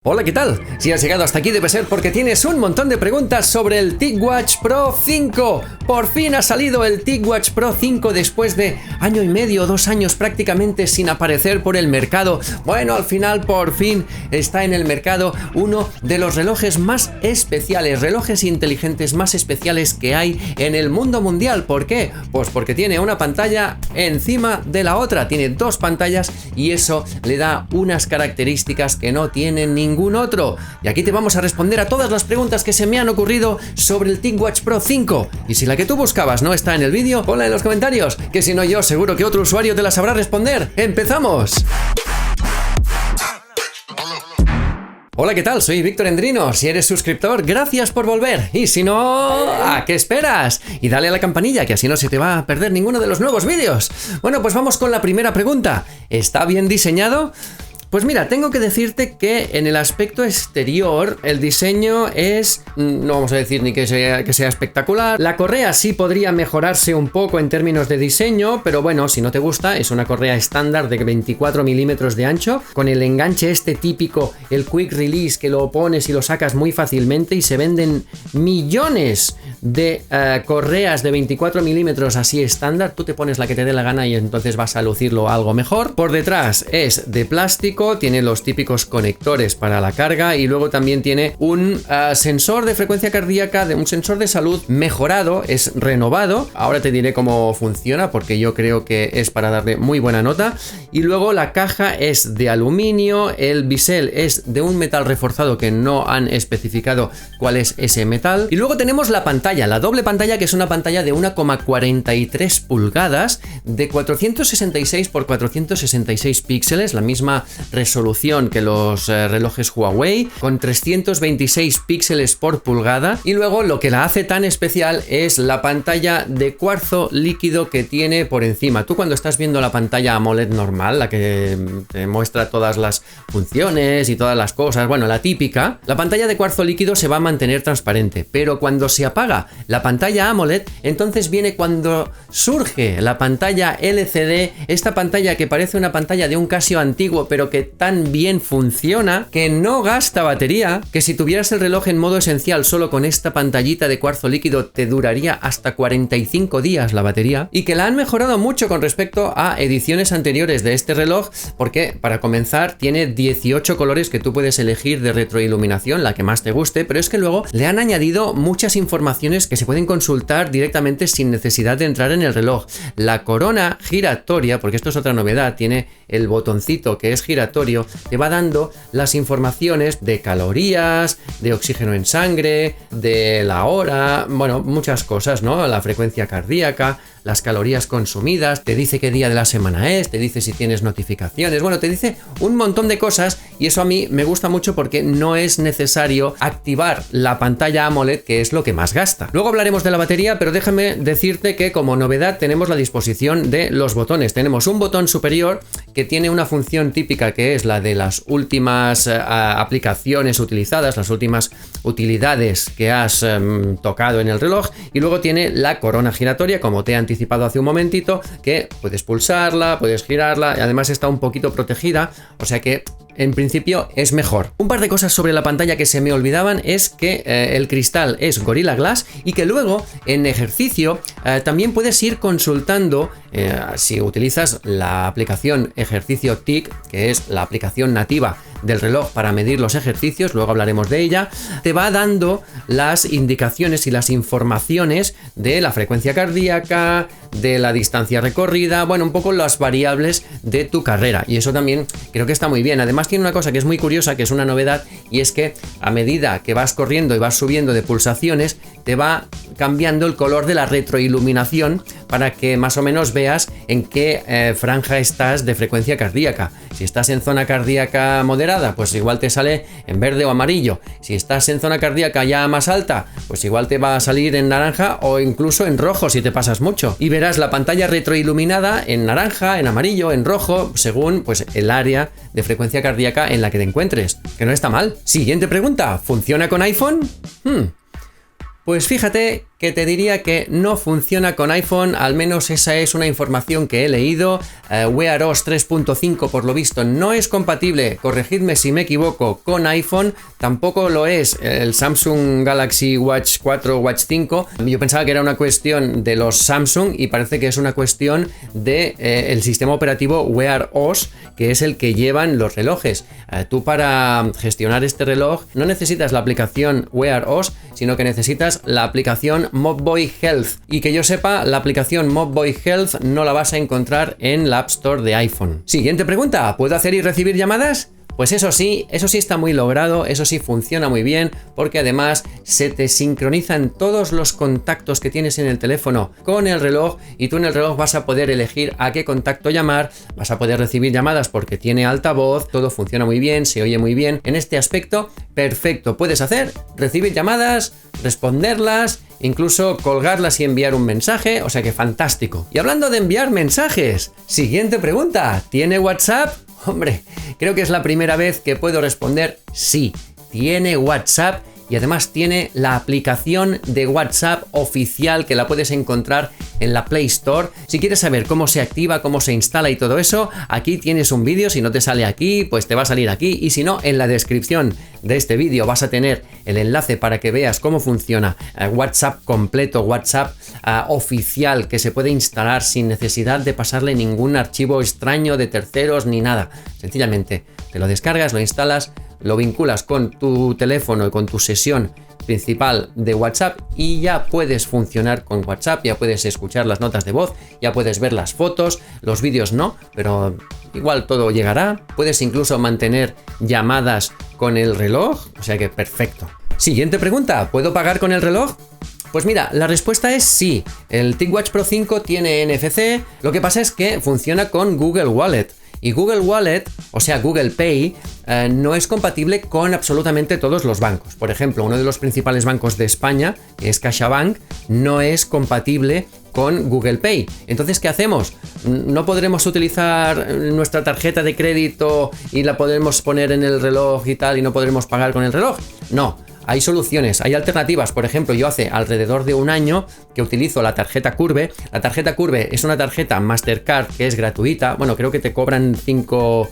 Hola, ¿qué tal? Si has llegado hasta aquí debe ser porque tienes un montón de preguntas sobre el TicWatch Pro 5. Por fin ha salido el TicWatch Pro 5 después de año y medio, 2 años prácticamente sin aparecer por el mercado. Bueno, al final por fin está en el mercado uno de los relojes más especiales, relojes inteligentes más especiales que hay en el mundo mundial. ¿Por qué? Pues porque tiene una pantalla encima de la otra, tiene 2 pantallas y eso le da unas características que no tienen ningún otro. Y aquí te vamos a responder a todas las preguntas que se me han ocurrido sobre el TicWatch Pro 5. Y si la que tú buscabas no está en el vídeo, ponla en los comentarios, que si no yo seguro que otro usuario te la sabrá responder. ¡Empezamos! Hola, ¿qué tal? Soy Víctor Endrino. Si eres suscriptor, gracias por volver. Y si no, ¿a qué esperas? Y dale a la campanilla, que así no se te va a perder ninguno de los nuevos vídeos. Bueno, pues vamos con la primera pregunta. ¿Está bien diseñado? Pues mira, tengo que decirte que en el aspecto exterior el diseño es, no vamos a decir ni que sea espectacular. La correa sí podría mejorarse un poco en términos de diseño, pero bueno, si no te gusta, es una correa estándar de 24 milímetros de ancho, con el enganche este típico, el Quick Release, que lo pones y lo sacas muy fácilmente, y se venden millones de correas de 24 milímetros así estándar. Tú te pones la que te dé la gana y entonces vas a lucirlo algo mejor. Por detrás es de plástico, tiene los típicos conectores para la carga y luego también tiene un sensor de frecuencia cardíaca, un sensor de salud mejorado, es renovado. Ahora te diré cómo funciona porque yo creo que es para darle muy buena nota. Y luego la caja es de aluminio, el bisel es de un metal reforzado que no han especificado cuál es ese metal. Y luego tenemos la pantalla, la doble pantalla, que es una pantalla de 1,43 pulgadas de 466 por 466 píxeles, la misma resolución que los relojes Huawei, con 326 píxeles por pulgada. Y luego lo que la hace tan especial es la pantalla de cuarzo líquido que tiene por encima. Tú cuando estás viendo la pantalla AMOLED normal, la que te muestra todas las funciones y todas las cosas, bueno, la típica, la pantalla de cuarzo líquido se va a mantener transparente, pero cuando se apaga la pantalla AMOLED, entonces viene cuando surge la pantalla LCD, esta pantalla que parece una pantalla de un Casio antiguo, pero que tan bien funciona, que no gasta batería, que si tuvieras el reloj en modo esencial solo con esta pantallita de cuarzo líquido te duraría hasta 45 días la batería, y que la han mejorado mucho con respecto a ediciones anteriores de este reloj, porque para comenzar tiene 18 colores que tú puedes elegir de retroiluminación, la que más te guste, pero es que luego le han añadido muchas informaciones que se pueden consultar directamente sin necesidad de entrar en el reloj. La corona giratoria, porque esto es otra novedad, tiene el botoncito que es giratorio, te va dando las informaciones de calorías, de oxígeno en sangre, de la hora, bueno, muchas cosas, ¿no? La frecuencia cardíaca, las calorías consumidas, te dice qué día de la semana es, te dice si tienes notificaciones, bueno, te dice un montón de cosas, y eso a mí me gusta mucho porque no es necesario activar la pantalla AMOLED, que es lo que más gasta. Luego hablaremos de la batería, pero déjame decirte que como novedad tenemos la disposición de los botones. Tenemos un botón superior que tiene una función típica, que es la de las últimas aplicaciones utilizadas, las últimas utilidades que has tocado en el reloj, y luego tiene la corona giratoria, como te he anticipado hace un momentito, que puedes pulsarla, puedes girarla, y además está un poquito protegida, o sea que en principio es mejor. Un par de cosas sobre la pantalla que se me olvidaban es que el cristal es Gorilla Glass y que luego en ejercicio también puedes ir consultando, si utilizas la aplicación Ejercicio TIC, que es la aplicación nativa del reloj para medir los ejercicios, luego hablaremos de ella, te va dando las indicaciones y las informaciones de la frecuencia cardíaca, de la distancia recorrida, bueno, un poco las variables de tu carrera, y eso también creo que está muy bien. Además tiene una cosa que es muy curiosa, que es una novedad, y es que a medida que vas corriendo y vas subiendo de pulsaciones, te va cambiando el color de la retroiluminación para que más o menos veas en qué franja estás de frecuencia cardíaca. Si estás en zona cardíaca moderada, pues igual te sale en verde o amarillo. Si estás en zona cardíaca ya más alta, pues igual te va a salir en naranja o incluso en rojo si te pasas mucho. Y verás la pantalla retroiluminada en naranja, en amarillo, en rojo, según pues el área de frecuencia cardíaca en la que te encuentres. Que no está mal. Siguiente pregunta, ¿funciona con iPhone? Pues fíjate que te diría que no funciona con iPhone, al menos esa es una información que he leído. Wear OS 3.5 por lo visto no es compatible, corregidme si me equivoco, con iPhone, tampoco lo es el Samsung Galaxy Watch 4 o Watch 5. Yo pensaba que era una cuestión de los Samsung y parece que es una cuestión de el sistema operativo Wear OS, que es el que llevan los relojes. Tú para gestionar este reloj no necesitas la aplicación Wear OS, sino que necesitas la aplicación Mobvoi Health, y que yo sepa, la aplicación Mobvoi Health no la vas a encontrar en la App Store de iPhone. Siguiente pregunta, ¿puedo hacer y recibir llamadas? Pues eso sí está muy logrado, eso sí funciona muy bien, porque además se te sincronizan todos los contactos que tienes en el teléfono con el reloj, y tú en el reloj vas a poder elegir a qué contacto llamar, vas a poder recibir llamadas porque tiene altavoz, todo funciona muy bien, se oye muy bien. En este aspecto, perfecto, puedes recibir llamadas, responderlas, incluso colgarlas y enviar un mensaje, o sea que fantástico. Y hablando de enviar mensajes, siguiente pregunta, ¿tiene WhatsApp? Hombre, creo que es la primera vez que puedo responder sí, tiene WhatsApp, y además tiene la aplicación de WhatsApp oficial que la puedes encontrar en la Play Store. Si quieres saber cómo se activa, cómo se instala y todo eso, aquí tienes un vídeo. Si no te sale aquí, pues te va a salir aquí, y si no, en la descripción de este vídeo vas a tener el enlace para que veas cómo funciona WhatsApp completo, WhatsApp oficial, que se puede instalar sin necesidad de pasarle ningún archivo extraño de terceros ni nada. Sencillamente te lo descargas, lo instalas, lo vinculas con tu teléfono y con tu sesión principal de WhatsApp, y ya puedes funcionar con WhatsApp, ya puedes escuchar las notas de voz, ya puedes ver las fotos, los vídeos no, pero igual todo llegará. Puedes incluso mantener llamadas con el reloj, o sea que perfecto. Siguiente pregunta, ¿puedo pagar con el reloj? Pues mira, la respuesta es sí. El TicWatch Pro 5 tiene NFC, lo que pasa es que funciona con Google Wallet. Y Google Wallet, o sea Google Pay, no es compatible con absolutamente todos los bancos. Por ejemplo, uno de los principales bancos de España, que es CaixaBank, no es compatible con Google Pay. Entonces, ¿qué hacemos? ¿No podremos utilizar nuestra tarjeta de crédito y la podremos poner en el reloj y tal, y no podremos pagar con el reloj? No. Hay soluciones, hay alternativas. Por ejemplo, yo hace alrededor de un año que utilizo la tarjeta Curve. La tarjeta Curve es una tarjeta Mastercard que es gratuita. Bueno, creo que te cobran 5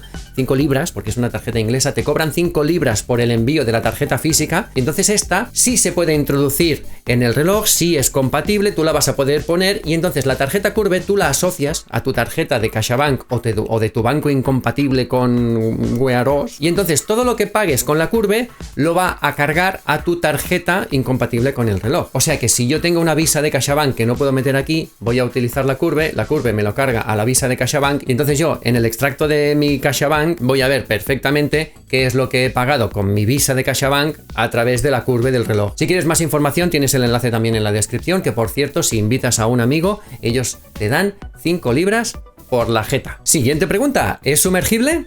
libras, porque es una tarjeta inglesa. Te cobran 5 libras por el envío de la tarjeta física. entonces esta sí se puede introducir en el reloj, sí es compatible, tú la vas a poder poner, y entonces la tarjeta Curve tú la asocias a tu tarjeta de CaixaBank o de tu banco incompatible con Wear OS, y entonces todo lo que pagues con la Curve lo va a cargar a tu tarjeta incompatible con el reloj. O sea que si yo tengo una Visa de CaixaBank que no puedo meter aquí, voy a utilizar la Curve me lo carga a la Visa de CaixaBank, y entonces yo en el extracto de mi CaixaBank voy a ver perfectamente qué es lo que he pagado con mi Visa de CaixaBank a través de la Curve del reloj. Si quieres más información, tienes el enlace también en la descripción, que por cierto, si invitas a un amigo, ellos te dan 5 libras por la jeta. Siguiente pregunta, ¿es sumergible?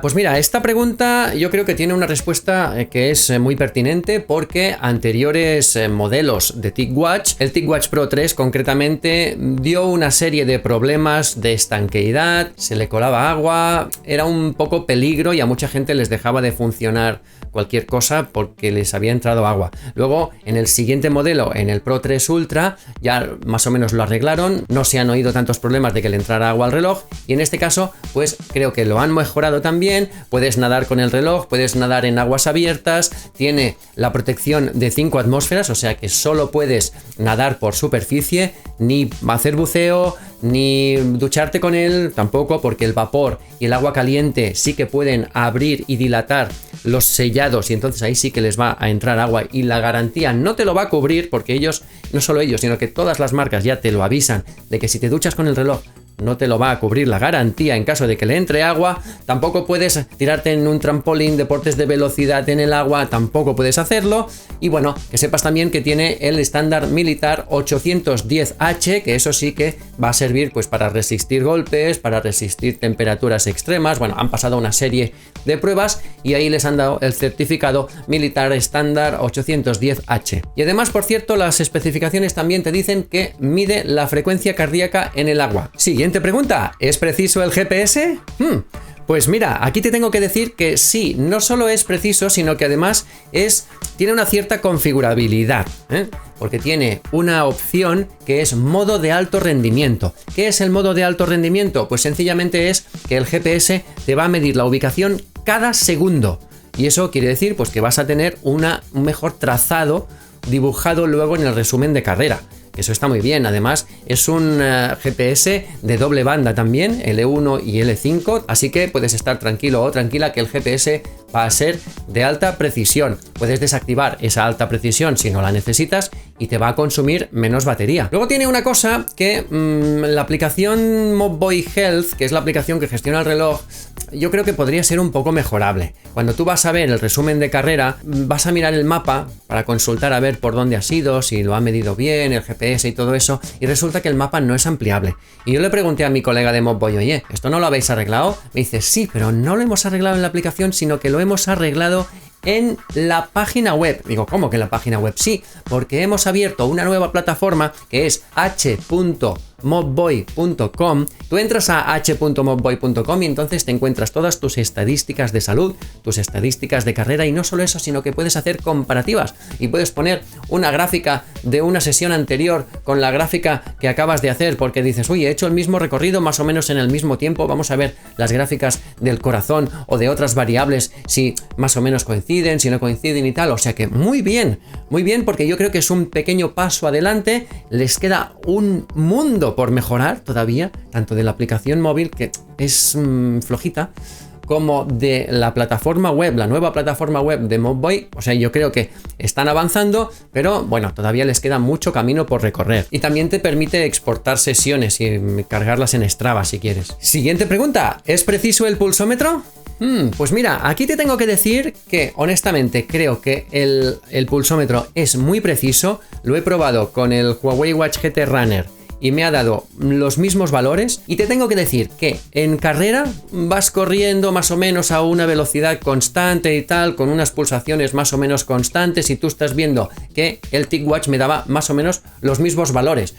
Pues mira, esta pregunta yo creo que tiene una respuesta que es muy pertinente, porque anteriores modelos de TicWatch, el TicWatch Pro 3 concretamente, dio una serie de problemas de estanqueidad, se le colaba agua, era un poco peligro y a mucha gente les dejaba de funcionar cualquier cosa porque les había entrado agua. Luego, en el siguiente modelo, en el Pro 3 Ultra, ya más o menos lo arreglaron, no se han oído tantos problemas de que le entrara agua al reloj, y en este caso, pues creo que lo han mejorado también. Puedes nadar con el reloj, puedes nadar en aguas abiertas, tiene la protección de 5 atmósferas, o sea que solo puedes nadar por superficie, ni hacer buceo, ni ducharte con él tampoco, porque el vapor y el agua caliente sí que pueden abrir y dilatar los sellados, y entonces ahí sí que les va a entrar agua, y la garantía no te lo va a cubrir, porque ellos, no solo ellos, sino que todas las marcas ya te lo avisan de que si te duchas con el reloj no te lo va a cubrir la garantía en caso de que le entre agua. Tampoco puedes tirarte en un trampolín, deportes de velocidad en el agua, tampoco puedes hacerlo. Y bueno, que sepas también que tiene el estándar militar 810H, que eso sí que va a servir pues para resistir golpes, para resistir temperaturas extremas. Bueno, han pasado una serie de pruebas y ahí les han dado el certificado militar estándar 810H. Y además, por cierto, las especificaciones también te dicen que mide la frecuencia cardíaca en el agua. Siguiente pregunta, ¿es preciso el GPS? Pues mira, aquí te tengo que decir que sí, no solo es preciso, sino que además tiene una cierta configurabilidad, ¿eh? Porque tiene una opción que es modo de alto rendimiento. ¿Qué es el modo de alto rendimiento? Pues sencillamente es que el GPS te va a medir la ubicación cada segundo. Y eso quiere decir pues que vas a tener un mejor trazado dibujado luego en el resumen de carrera. Eso está muy bien, además es un GPS de doble banda también, L1 y L5, así que puedes estar tranquilo o tranquila que el GPS va a ser de alta precisión. Puedes desactivar esa alta precisión si no la necesitas y te va a consumir menos batería. Luego tiene una cosa que la aplicación Mobboy Health, que es la aplicación que gestiona el reloj, yo creo que podría ser un poco mejorable. Cuando tú vas a ver el resumen de carrera, vas a mirar el mapa para consultar a ver por dónde has ido, si lo ha medido bien, el GPS y todo eso, y resulta que el mapa no es ampliable. Y yo le pregunté a mi colega de Mobboy, oye, ¿esto no lo habéis arreglado? Me dice, sí, pero no lo hemos arreglado en la aplicación, sino que lo hemos arreglado en la página web. Digo, ¿cómo que en la página web? Sí, porque hemos abierto una nueva plataforma que es h.mobboy.com. Tú entras a h.mobboy.com y entonces te encuentras todas tus estadísticas de salud, tus estadísticas de carrera, y no solo eso, sino que puedes hacer comparativas y puedes poner una gráfica de una sesión anterior con la gráfica que acabas de hacer, porque dices, uy, he hecho el mismo recorrido más o menos en el mismo tiempo, vamos a ver las gráficas del corazón o de otras variables si más o menos coinciden, si no coinciden y tal. O sea que muy bien, porque yo creo que es un pequeño paso adelante. Les queda un mundo por mejorar todavía, tanto de la aplicación móvil, que es flojita, como de la plataforma web, la nueva plataforma web de Mobboy. O sea, yo creo que están avanzando, pero bueno, todavía les queda mucho camino por recorrer. Y también te permite exportar sesiones y cargarlas en Strava si quieres. Siguiente pregunta, ¿es preciso el pulsómetro? Pues mira, aquí te tengo que decir que honestamente creo que el pulsómetro es muy preciso. Lo he probado con el Huawei Watch GT Runner y me ha dado los mismos valores, y te tengo que decir que en carrera vas corriendo más o menos a una velocidad constante y tal, con unas pulsaciones más o menos constantes, y tú estás viendo que el TicWatch me daba más o menos los mismos valores,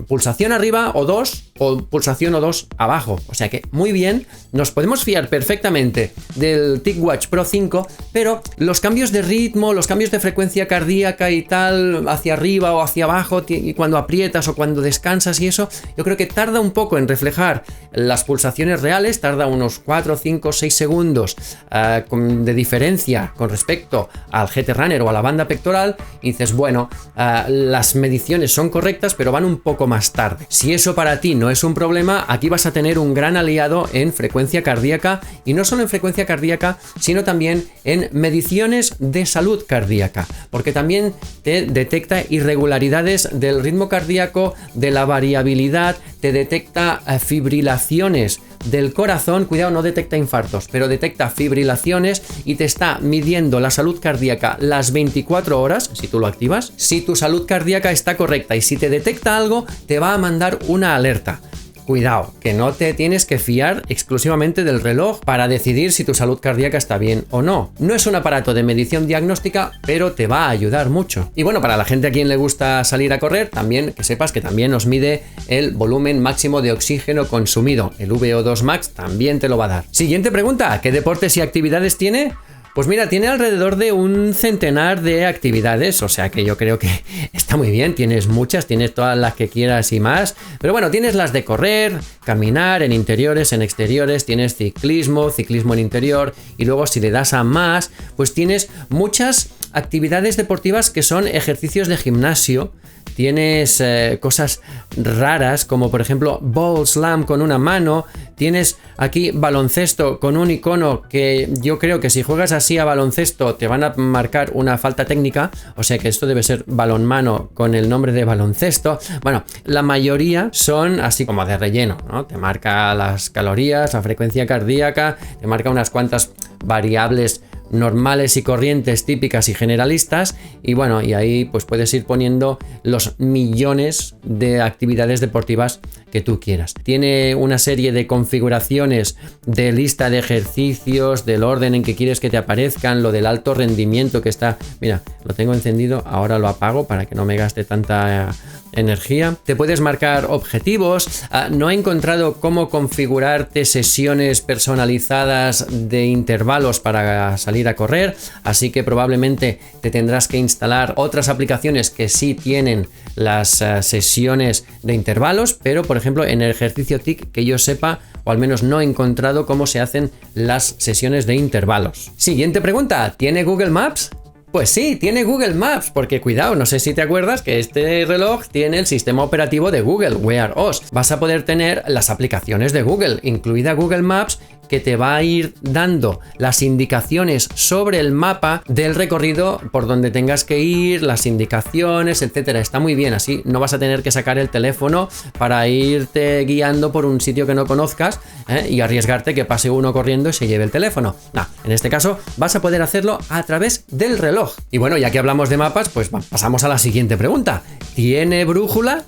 pulsación arriba o dos, o pulsación o dos abajo. O sea que muy bien, nos podemos fiar perfectamente del TicWatch Pro 5, pero los cambios de ritmo, los cambios de frecuencia cardíaca y tal, hacia arriba o hacia abajo, y cuando aprietas o cuando descansas y eso, yo creo que tarda un poco en reflejar las pulsaciones reales, tarda unos 4, 5, 6 segundos de diferencia con respecto al GT Runner o a la banda pectoral, y dices, bueno, las mediciones son correctas, pero van un poco más tarde. Si eso para ti no es un problema, aquí vas a tener un gran aliado en frecuencia cardíaca, y no solo en frecuencia cardíaca, sino también en mediciones de salud cardíaca, porque también te detecta irregularidades del ritmo cardíaco, de la variabilidad, te detecta fibrilaciones del corazón. Cuidado, no detecta infartos, pero detecta fibrilaciones, y te está midiendo la salud cardíaca las 24 horas, si tú lo activas, si tu salud cardíaca está correcta, y si te detecta algo, te va a mandar una alerta. Cuidado, que no te tienes que fiar exclusivamente del reloj para decidir si tu salud cardíaca está bien o no. No es un aparato de medición diagnóstica, pero te va a ayudar mucho. Y bueno, para la gente a quien le gusta salir a correr, también que sepas que también nos mide el volumen máximo de oxígeno consumido. El VO2 Max también te lo va a dar. Siguiente pregunta, ¿qué deportes y actividades tiene? Pues mira, tiene alrededor de un centenar de actividades, o sea que yo creo que está muy bien, tienes muchas, tienes todas las que quieras y más, pero bueno, tienes las de correr, caminar, en interiores, en exteriores, tienes ciclismo en interior, y luego si le das a más, pues tienes muchas actividades deportivas que son ejercicios de gimnasio. Tienes cosas raras como por ejemplo ball slam con una mano, tienes aquí baloncesto con un icono que yo creo que si juegas así a baloncesto te van a marcar una falta técnica, o sea que esto debe ser balonmano con el nombre de baloncesto. Bueno, la mayoría son así como de relleno, ¿no? Te marca las calorías, la frecuencia cardíaca, te marca unas cuantas variables normales y corrientes, típicas y generalistas, y bueno, y ahí pues puedes ir poniendo los millones de actividades deportivas que tú quieras. Tiene una serie de configuraciones de lista de ejercicios, del orden en que quieres que te aparezcan, lo del alto rendimiento que está, mira, lo tengo encendido, ahora lo apago para que no me gaste tanta energía. Te puedes marcar objetivos. No he encontrado cómo configurarte sesiones personalizadas de intervalos para salir a correr, así que probablemente te tendrás que instalar otras aplicaciones que sí tienen las sesiones de intervalos, pero por ejemplo en el ejercicio TIC que yo sepa, o al menos no he encontrado cómo se hacen las sesiones de intervalos. Siguiente pregunta, ¿tiene Google Maps? Pues sí, tiene Google Maps, porque cuidado, no sé si te acuerdas que este reloj tiene el sistema operativo de Google, Wear OS. Vas a poder tener las aplicaciones de Google, incluida Google Maps, que te va a ir dando las indicaciones sobre el mapa del recorrido por donde tengas que ir, las indicaciones, etcétera. Está muy bien, así no vas a tener que sacar el teléfono para irte guiando por un sitio que no conozcas y arriesgarte que pase uno corriendo y se lleve el teléfono. No, en este caso vas a poder hacerlo a través del reloj. Y bueno, ya que hablamos de mapas, pues pasamos a la siguiente pregunta. ¿Tiene brújula?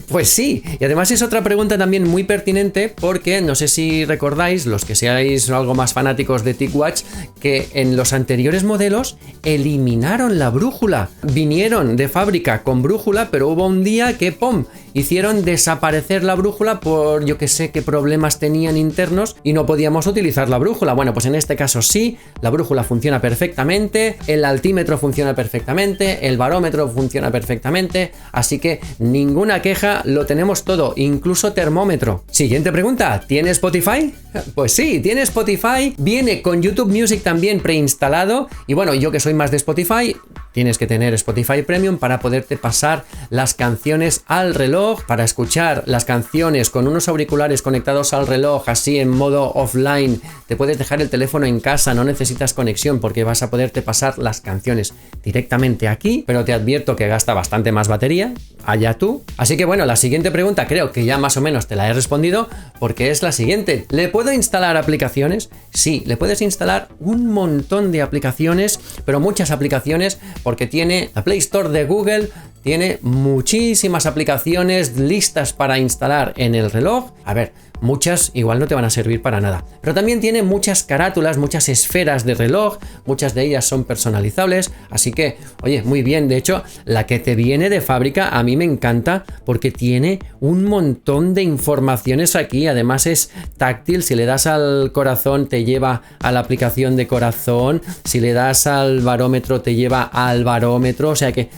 Pues sí, y además es otra pregunta también muy pertinente porque no sé si recordáis, los que seáis algo más fanáticos de TicWatch, que en los anteriores modelos eliminaron la brújula. Vinieron de fábrica con brújula, pero hubo un día que ¡pum!, hicieron desaparecer la brújula por yo que sé qué problemas tenían internos y no podíamos utilizar la brújula. Bueno, pues en este caso sí, la brújula funciona perfectamente, el altímetro funciona perfectamente, el barómetro funciona perfectamente, así que ninguna queja, lo tenemos todo, incluso termómetro. Siguiente pregunta, ¿tiene Spotify? Pues sí, tiene Spotify, viene con YouTube Music también preinstalado y bueno, yo que soy más de Spotify, tienes que tener Spotify Premium para poderte pasar las canciones al reloj, para escuchar las canciones con unos auriculares conectados al reloj, así en modo offline. Te puedes dejar el teléfono en casa, no necesitas conexión porque vas a poderte pasar las canciones directamente aquí, pero te advierto que gasta bastante más batería, allá tú. Así que bueno, la siguiente pregunta creo que ya más o menos te la he respondido porque es la siguiente. ¿Le puedo instalar aplicaciones? Sí, le puedes instalar un montón de aplicaciones, pero muchas aplicaciones, porque tiene la Play Store de Google, tiene muchísimas aplicaciones listas para instalar en el reloj. A ver, muchas igual no te van a servir para nada, pero también tiene muchas carátulas, muchas esferas de reloj, muchas de ellas son personalizables, así que, oye, muy bien. De hecho, la que te viene de fábrica a mí me encanta porque tiene un montón de informaciones aquí, además es táctil, si le das al corazón te lleva a la aplicación de corazón, si le das al barómetro te lleva al barómetro, o sea que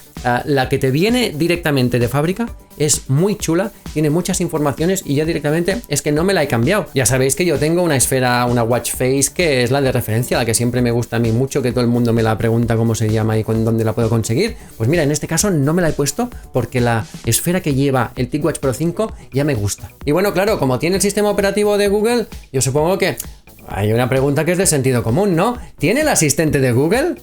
la que te viene directamente de fábrica es muy chula, tiene muchas informaciones y ya directamente es que no me la he cambiado. Ya sabéis que yo tengo una esfera, una watch face que es la de referencia, la que siempre me gusta a mí mucho, que todo el mundo me la pregunta cómo se llama y dónde la puedo conseguir. Pues mira, en este caso no me la he puesto porque la esfera que lleva el TicWatch Pro 5 ya me gusta. Y bueno, claro, como tiene el sistema operativo de Google, yo supongo que hay una pregunta que es de sentido común, ¿no? ¿Tiene el asistente de Google?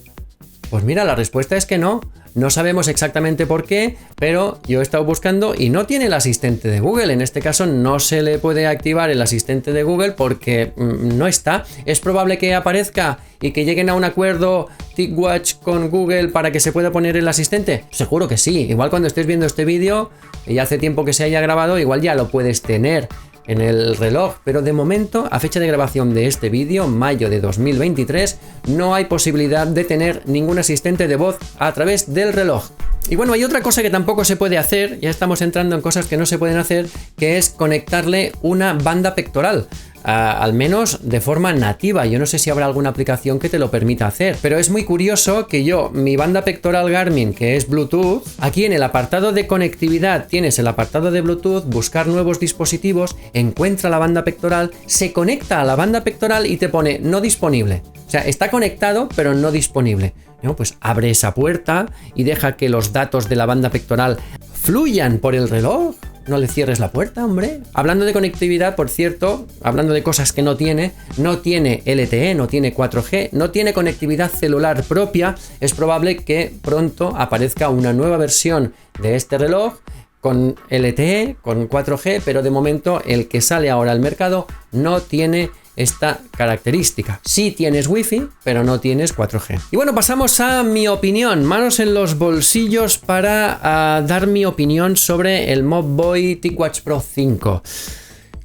Pues mira, la respuesta es que no. No sabemos exactamente por qué, pero yo he estado buscando y no tiene el asistente de Google. En este caso no se le puede activar el asistente de Google porque no está. Es probable que aparezca y que lleguen a un acuerdo TicWatch con Google para que se pueda poner el asistente. Seguro que sí. Igual cuando estés viendo este vídeo, y hace tiempo que se haya grabado, igual ya lo puedes tener en el reloj, pero de momento, a fecha de grabación de este vídeo, mayo de 2023, no hay posibilidad de tener ningún asistente de voz a través del reloj. Y bueno, hay otra cosa que tampoco se puede hacer, ya estamos entrando en cosas que no se pueden hacer, que es conectarle una banda pectoral. Al menos de forma nativa. Yo no sé si habrá alguna aplicación que te lo permita hacer, pero es muy curioso que yo, mi banda pectoral Garmin, que es Bluetooth, aquí en el apartado de conectividad tienes el apartado de Bluetooth, buscar nuevos dispositivos, encuentra la banda pectoral, se conecta a la banda pectoral y te pone no disponible. O sea, está conectado pero no disponible. No, pues abre esa puerta y deja que los datos de la banda pectoral fluyan por el reloj. No le cierres la puerta, hombre. Hablando de conectividad, por cierto, hablando de cosas que no tiene LTE, no tiene 4G, no tiene conectividad celular propia. Es probable que pronto aparezca una nueva versión de este reloj con LTE, con 4G, pero de momento el que sale ahora al mercado no tiene esta característica. Sí tienes Wi-Fi, pero no tienes 4G. Y bueno, pasamos a mi opinión, manos en los bolsillos para dar mi opinión sobre el Mobvoi TicWatch Pro 5.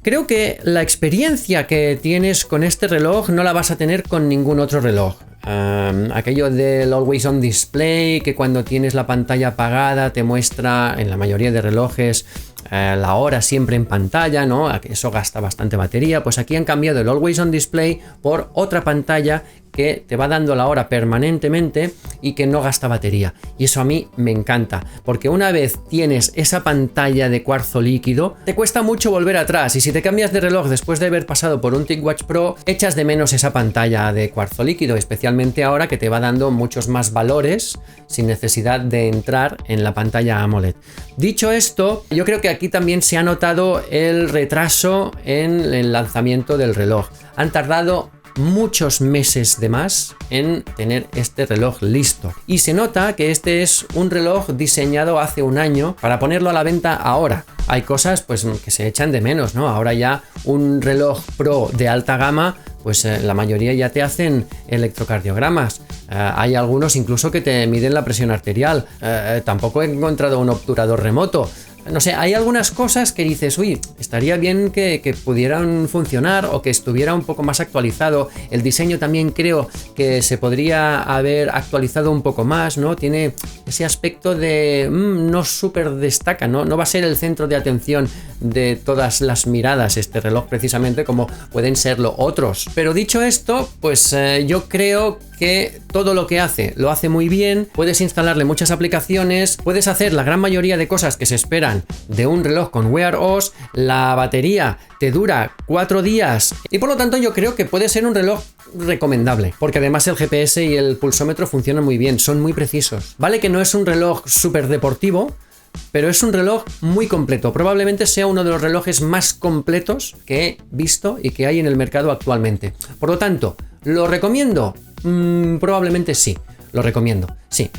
Creo que la experiencia que tienes con este reloj no la vas a tener con ningún otro reloj. Aquello del Always On Display, que cuando tienes la pantalla apagada te muestra en la mayoría de relojes la hora siempre en pantalla, ¿no? Eso gasta bastante batería. Pues aquí han cambiado el Always On Display por otra pantalla que te va dando la hora permanentemente y que no gasta batería. Y eso a mí me encanta, porque una vez tienes esa pantalla de cuarzo líquido, te cuesta mucho volver atrás. Y si te cambias de reloj después de haber pasado por un TicWatch Pro, echas de menos esa pantalla de cuarzo líquido, especialmente ahora que te va dando muchos más valores sin necesidad de entrar en la pantalla AMOLED. Dicho esto, yo creo que aquí también se ha notado el retraso en el lanzamiento del reloj. Han tardado muchos meses de más en tener este reloj listo, y se nota que este es un reloj diseñado hace un año para ponerlo a la venta ahora. Hay cosas pues que se echan de menos, ¿no? Ahora ya un reloj Pro de alta gama, pues la mayoría ya te hacen electrocardiogramas. Hay algunos incluso que te miden la presión arterial. Tampoco he encontrado un obturador remoto. No sé, hay algunas cosas que dices, uy, estaría bien que pudieran funcionar o que estuviera un poco más actualizado. El diseño también creo que se podría haber actualizado un poco más, ¿no? Tiene ese aspecto de no súper destaca, ¿no? No va a ser el centro de atención de todas las miradas este reloj precisamente como pueden serlo otros. Pero dicho esto, pues yo creo que todo lo que hace, lo hace muy bien. Puedes instalarle muchas aplicaciones, puedes hacer la gran mayoría de cosas que se esperan de un reloj con Wear OS. La batería te dura 4 días y por lo tanto yo creo que puede ser un reloj recomendable, porque además el GPS y el pulsómetro funcionan muy bien, son muy precisos. Vale que no es un reloj súper deportivo, pero es un reloj muy completo. Probablemente sea uno de los relojes más completos que he visto y que hay en el mercado actualmente. Por lo tanto, ¿lo recomiendo? Probablemente sí, lo recomiendo, sí.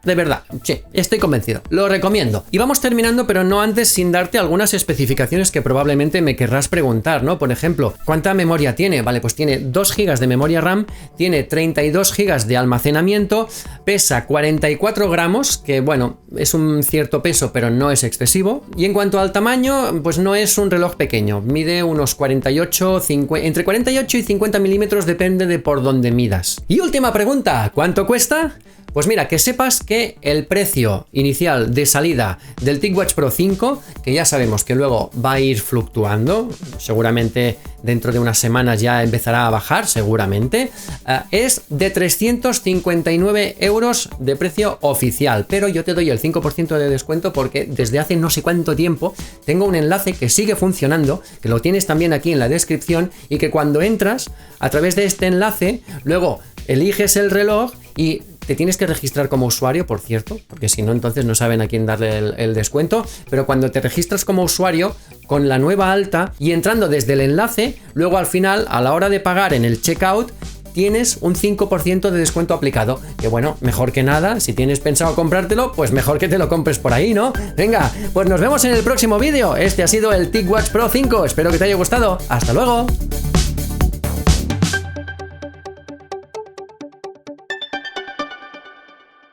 De verdad, sí, estoy convencido, lo recomiendo. Y vamos terminando, pero no antes sin darte algunas especificaciones que probablemente me querrás preguntar, ¿no? Por ejemplo, ¿cuánta memoria tiene? Vale, pues tiene 2 GB de memoria RAM, tiene 32 GB de almacenamiento, pesa 44 gramos, que bueno, es un cierto peso, pero no es excesivo. Y en cuanto al tamaño, pues no es un reloj pequeño, mide unos 48, entre 48 y 50 milímetros, depende de por dónde midas. Y última pregunta, ¿cuánto cuesta? Pues mira, que sepas que el precio inicial de salida del TicWatch Pro 5, que ya sabemos que luego va a ir fluctuando, seguramente dentro de unas semanas ya empezará a bajar, seguramente, es de 359 euros de precio oficial, pero yo te doy el 5% de descuento porque desde hace no sé cuánto tiempo tengo un enlace que sigue funcionando, que lo tienes también aquí en la descripción, y que cuando entras a través de este enlace, luego eliges el reloj y te tienes que registrar como usuario, por cierto, porque si no, entonces no saben a quién darle el descuento. Pero cuando te registras como usuario con la nueva alta y entrando desde el enlace, luego al final, a la hora de pagar en el checkout, tienes un 5% de descuento aplicado. Que bueno, mejor que nada, si tienes pensado comprártelo, pues mejor que te lo compres por ahí, ¿no? Venga, pues nos vemos en el próximo vídeo. Este ha sido el TicWatch Pro 5. Espero que te haya gustado. ¡Hasta luego!